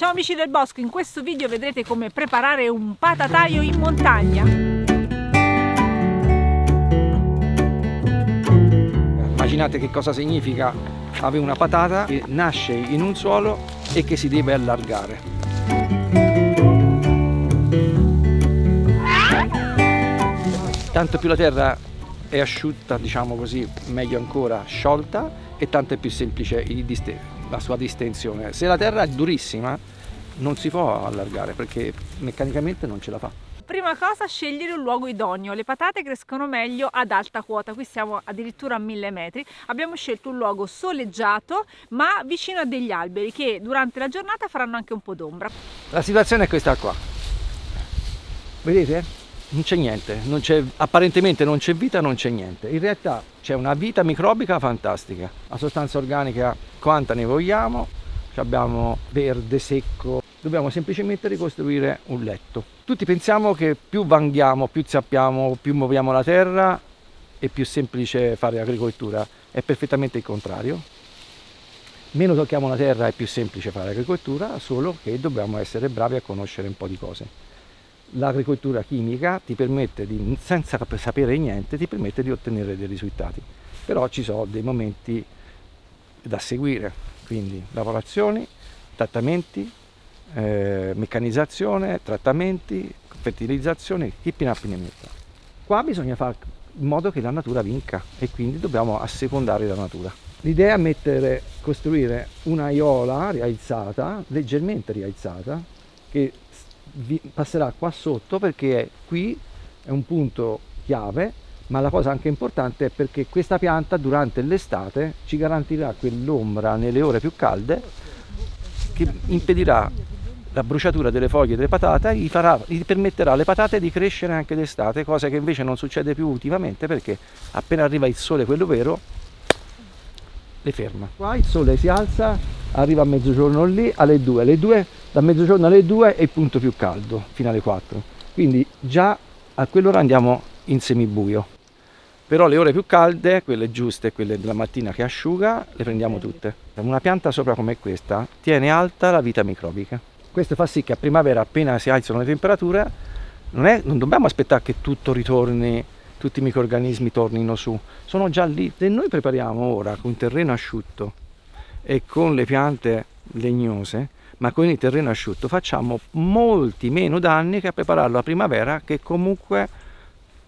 Ciao amici del bosco, in questo video vedrete come preparare un patataio in montagna. Immaginate che cosa significa avere una patata che nasce in un suolo e che si deve allargare. Tanto più la terra è asciutta, diciamo così, meglio ancora sciolta, e tanto è più semplice la sua distensione. Se la terra è durissima non si può allargare perché meccanicamente non ce la fa. Prima cosa, scegliere un luogo idoneo. Le patate crescono meglio ad alta quota, qui siamo addirittura a 1000 metri. Abbiamo scelto un luogo soleggiato ma vicino a degli alberi che durante la giornata faranno anche un po' d'ombra. La situazione è questa qua, vedete? Non c'è niente, apparentemente non c'è vita, non c'è niente. In realtà c'è una vita microbica fantastica, la sostanza organica quanta ne vogliamo, abbiamo verde, secco, dobbiamo semplicemente ricostruire un letto. Tutti pensiamo che più vanghiamo, più zappiamo, più muoviamo la terra è più semplice fare agricoltura. È perfettamente il contrario. Meno tocchiamo la terra è più semplice fare agricoltura, solo che dobbiamo essere bravi a conoscere un po' di cose. L'agricoltura chimica ti permette senza sapere niente, ti permette di ottenere dei risultati. Però ci sono dei momenti da seguire, quindi lavorazioni, trattamenti, meccanizzazione, trattamenti, fertilizzazione, keeping up in nature. Qua bisogna fare in modo che la natura vinca e quindi dobbiamo assecondare la natura. L'idea è costruire un'aiola rialzata, leggermente rialzata, che passerà qua sotto perché qui è un punto chiave, ma la cosa anche importante è perché questa pianta durante l'estate ci garantirà quell'ombra nelle ore più calde che impedirà la bruciatura delle foglie delle patate, gli permetterà alle patate di crescere anche d'estate, cosa che invece non succede più ultimamente perché appena arriva il sole, quello vero, le ferma. Qua il sole si alza, arriva a mezzogiorno lì alle 2, da mezzogiorno alle 2 è il punto più caldo, fino alle 4. Quindi già a quell'ora andiamo in semibuio. Però le ore più calde, quelle giuste, quelle della mattina che asciuga, le prendiamo tutte. Una pianta sopra come questa tiene alta la vita microbica. Questo fa sì che a primavera, appena si alzano le temperature, non dobbiamo aspettare che tutto ritorni, tutti i microrganismi tornino su, sono già lì. Se noi prepariamo ora con terreno asciutto e con le piante legnose, ma con il terreno asciutto facciamo molti meno danni che a prepararlo a primavera, che comunque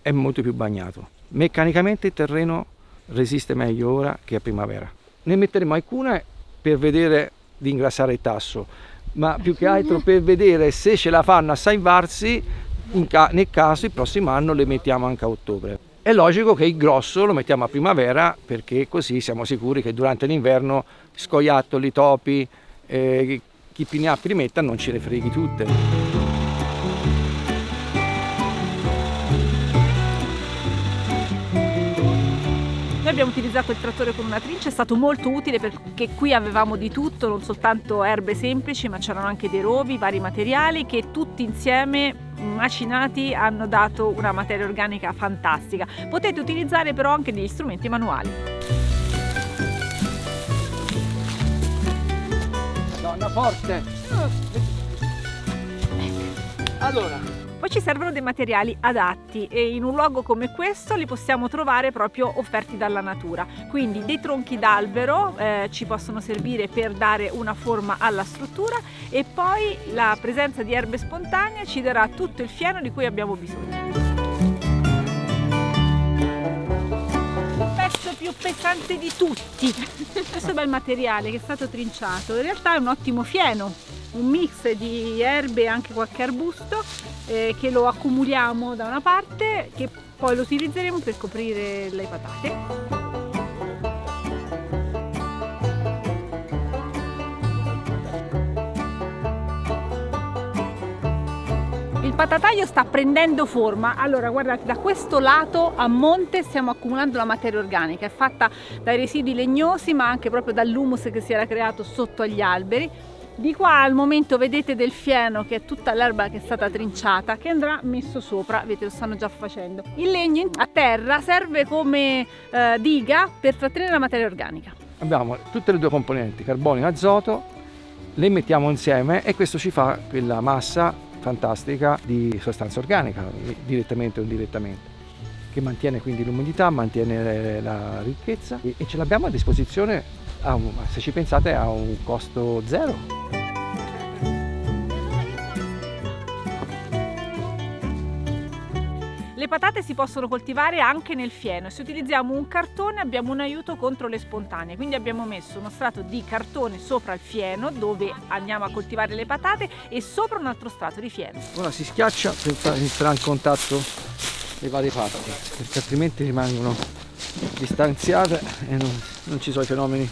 è molto più bagnato. Meccanicamente il terreno resiste meglio ora che a primavera. Ne metteremo alcune per vedere di ingrassare il tasso, ma più che altro per vedere se ce la fanno a salvarsi. Nel caso il prossimo anno le mettiamo anche a ottobre. È logico che il grosso lo mettiamo a primavera perché così siamo sicuri che durante l'inverno scoiattoli, topi, chi ne ha li metta non ce le freghi tutte. Noi abbiamo utilizzato il trattore con una trincia, è stato molto utile perché qui avevamo di tutto, non soltanto erbe semplici, ma c'erano anche dei rovi, vari materiali che tutti insieme macinati hanno dato una materia organica fantastica. Potete utilizzare però anche degli strumenti manuali. Donna forte! Allora. Poi ci servono dei materiali adatti e in un luogo come questo li possiamo trovare proprio offerti dalla natura. Quindi dei tronchi d'albero ci possono servire per dare una forma alla struttura e poi la presenza di erbe spontanee ci darà tutto il fieno di cui abbiamo bisogno. Il pezzo più pesante di tutti, questo bel materiale che è stato trinciato, in realtà è un ottimo fieno. Un mix di erbe e anche qualche arbusto che lo accumuliamo da una parte, che poi lo utilizzeremo per coprire le patate. Il patataio sta prendendo forma. Allora guardate, da questo lato a monte stiamo accumulando la materia organica, è fatta dai residui legnosi ma anche proprio dall'humus che si era creato sotto agli alberi. Di qua al momento vedete del fieno, che è tutta l'erba che è stata trinciata, che andrà messo sopra, vedete lo stanno già facendo. Il legno a terra serve come diga per trattenere la materia organica. Abbiamo tutte le due componenti, carbonio e azoto, le mettiamo insieme e questo ci fa quella massa fantastica di sostanza organica, direttamente o indirettamente, che mantiene quindi l'umidità, mantiene la ricchezza e ce l'abbiamo a disposizione, se ci pensate, a un costo zero. Le patate si possono coltivare anche nel fieno e se utilizziamo un cartone abbiamo un aiuto contro le spontanee, quindi abbiamo messo uno strato di cartone sopra il fieno dove andiamo a coltivare le patate e sopra un altro strato di fieno. Ora si schiaccia per entrare in contatto le varie parti, perché altrimenti rimangono distanziate e non ci sono i fenomeni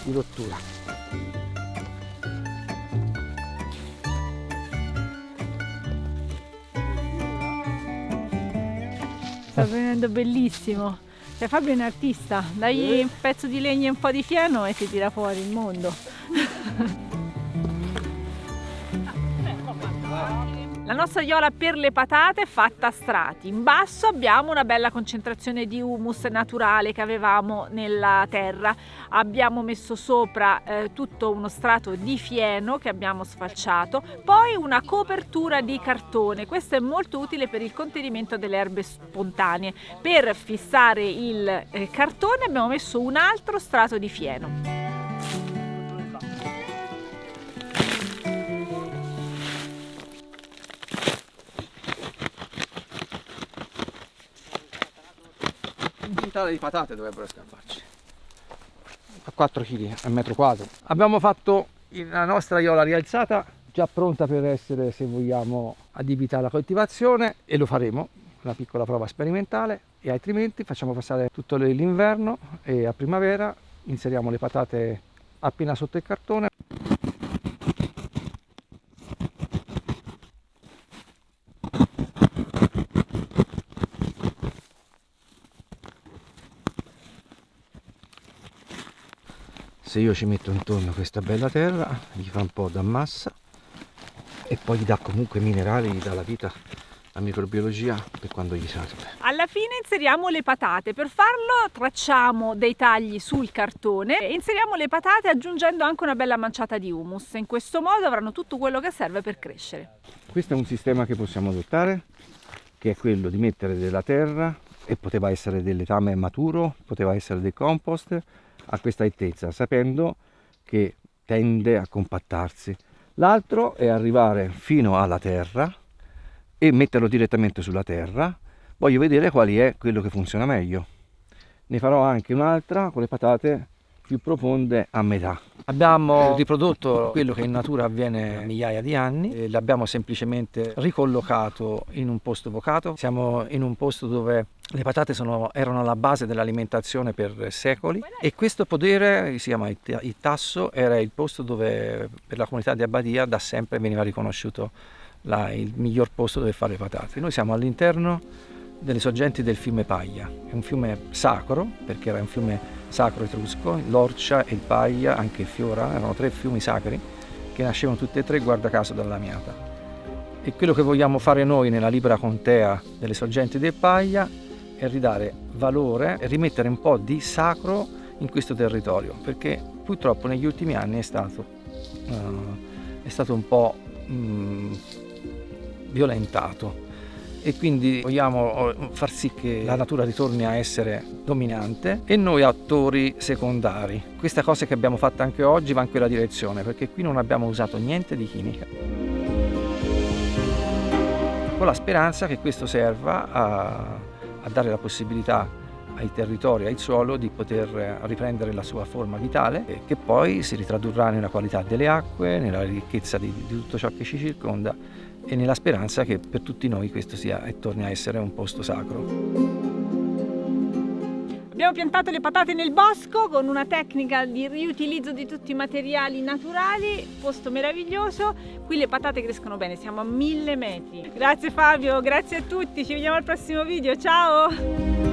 di rottura. Sta venendo bellissimo. Cioè Fabio è un artista, dagli un pezzo di legno e un po' di fieno e ti tira fuori il mondo. La nostra aiuola per le patate è fatta a strati. In basso abbiamo una bella concentrazione di humus naturale che avevamo nella terra. Abbiamo messo sopra tutto uno strato di fieno che abbiamo sfalciato, poi una copertura di cartone. Questo è molto utile per il contenimento delle erbe spontanee. Per fissare il cartone abbiamo messo un altro strato di fieno. Un quintale di patate dovrebbero scamparci, a 4 kg al metro quadro. Abbiamo fatto la nostra aiuola rialzata, già pronta per essere, se vogliamo, adibita alla coltivazione, e lo faremo, una piccola prova sperimentale, e altrimenti facciamo passare tutto l'inverno e a primavera inseriamo le patate appena sotto il cartone. Se io ci metto intorno questa bella terra, gli fa un po' da massa e poi gli dà comunque minerali, gli dà la vita, la microbiologia per quando gli serve. Alla fine inseriamo le patate. Per farlo tracciamo dei tagli sul cartone e inseriamo le patate aggiungendo anche una bella manciata di humus. In questo modo avranno tutto quello che serve per crescere. Questo è un sistema che possiamo adottare, che è quello di mettere della terra, e poteva essere del letame maturo, poteva essere del compost, a questa altezza, sapendo che tende a compattarsi. L'altro è arrivare fino alla terra e metterlo direttamente sulla terra. Voglio vedere quali è quello che funziona meglio. Ne farò anche un'altra con le patate più profonde a metà. Abbiamo riprodotto quello che in natura avviene a migliaia di anni e l'abbiamo semplicemente ricollocato in un posto vocato. Siamo in un posto dove le patate erano alla base dell'alimentazione per secoli, e questo podere, si chiama il Tasso, era il posto dove per la comunità di Abbadia da sempre veniva riconosciuto il miglior posto dove fare le patate. Noi siamo all'interno delle sorgenti del fiume Paglia, è un fiume sacro perché era un fiume sacro etrusco, l'Orcia e il Paglia, anche il Fiora, erano 3 fiumi sacri che nascevano tutti e 3 guarda caso dalla Lamiata. E quello che vogliamo fare noi nella libera contea delle sorgenti del Paglia è ridare valore e rimettere un po' di sacro in questo territorio, perché purtroppo negli ultimi anni è stato un po' violentato, e quindi vogliamo far sì che la natura ritorni a essere dominante e noi attori secondari. Questa cosa che abbiamo fatto anche oggi va in quella direzione, perché qui non abbiamo usato niente di chimica, con la speranza che questo serva a dare la possibilità ai territori, al suolo, di poter riprendere la sua forma vitale, e che poi si ritradurrà nella qualità delle acque, nella ricchezza di tutto ciò che ci circonda, e nella speranza che per tutti noi questo sia e torni a essere un posto sacro. Abbiamo piantato le patate nel bosco con una tecnica di riutilizzo di tutti i materiali naturali, posto meraviglioso. Qui le patate crescono bene, siamo a 1000 metri. Grazie Fabio, grazie a tutti, ci vediamo al prossimo video, ciao!